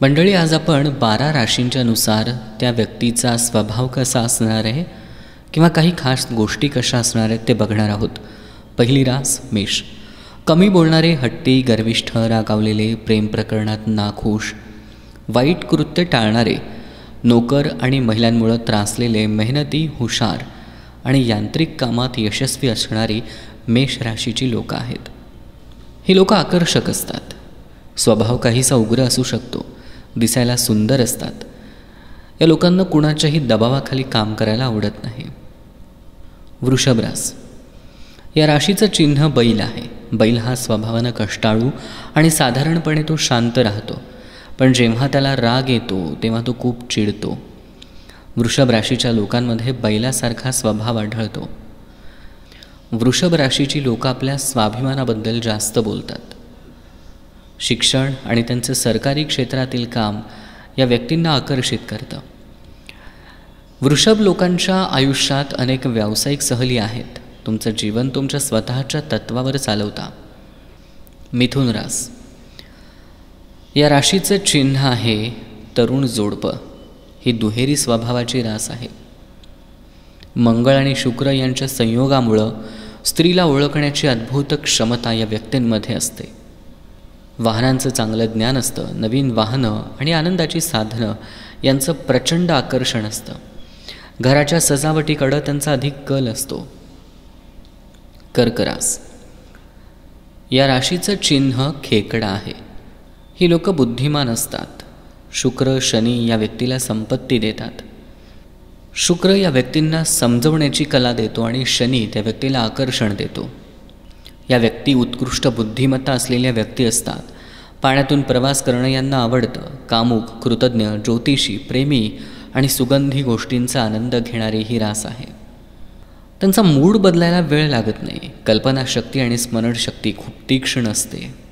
मंडळी, आज आपण 12 राशींच्या नुसार त्या व्यक्तीचा स्वभाव कसा असणार आहे किंवा काही खास गोष्टी कशा असणार आहेत ते बघणार आहोत. पहिली रास मेष. कमी बोलणारे, हट्टी, गर्विष्ठ, रागावलेले, प्रेम प्रकरणात नाखुश, वाईट कृत्य टाळणारे, नोकर आणि महिलांमुळे त्रासलेले, मेहनती, हुशार आणि यांत्रिक कामात यशस्वी असणारी मेष राशीची लोकं आहेत. ही लोकं आकर्षक असतात. स्वभाव काहीसा उग्र असू शकतो. दिसायला सुंदर असतात. या लोकांना कुणाच्याही दबावाखाली काम करायला आवडत नाही. वृषभ रास. या राशीचं चिन्ह बैल आहे. बैल हा स्वभावानं कष्टाळू आणि साधारणपणे तो शांत राहतो, पण जेव्हा त्याला राग येतो तेव्हा तो खूप चिडतो. वृषभ राशीच्या लोकांमध्ये बैलासारखा स्वभाव आढळतो. वृषभ राशीची लोकं आपल्या स्वाभिमानाबद्दल जास्त बोलतात. शिक्षण आणि त्यांचं सरकारी क्षेत्रातील काम या व्यक्तींना आकर्षित करतं. वृषभ लोकांच्या आयुष्यात अनेक व्यावसायिक सहली आहेत. तुमचं जीवन तुमच्या स्वतःच्या तत्वावर चालवता. मिथुन रास. या राशीचं चिन्ह आहे तरुण जोडपं. ही दुहेरी स्वभावाची रास आहे. मंगळ आणि शुक्र यांच्या संयोगामुळं स्त्रीला ओळखण्याची अद्भुत क्षमता या व्यक्तींमध्ये असते. वाहनांचं चांगलं ज्ञान असतं. नवीन वाहनं आणि आनंदाची साधनं यांचं प्रचंड आकर्षण असतं. घराच्या सजावटीकडं त्यांचा अधिक कल असतो. कर्क रास. या राशीचं चिन्ह खेकडा आहे. ही लोकं बुद्धिमान असतात. शुक्र, शनी या व्यक्तीला संपत्ती देतात. शुक्र या व्यक्तींना समजवण्याची कला देतो आणि शनी त्या व्यक्तीला आकर्षण देतो. या व्यक्ती उत्कृष्ट बुद्धिमत्ता असलेल्या व्यक्ती असतात. पाण्यातून प्रवास करणं यांना आवडतं. कामुक, कृतज्ञ, ज्योतिषी, प्रेमी आणि सुगंधी गोष्टींचा आनंद घेणारी ही रास आहे. त्यांचा मूड बदलायला वेळ लागत नाही. कल्पनाशक्ती आणि स्मरणशक्ती खूप तीक्ष्ण असते.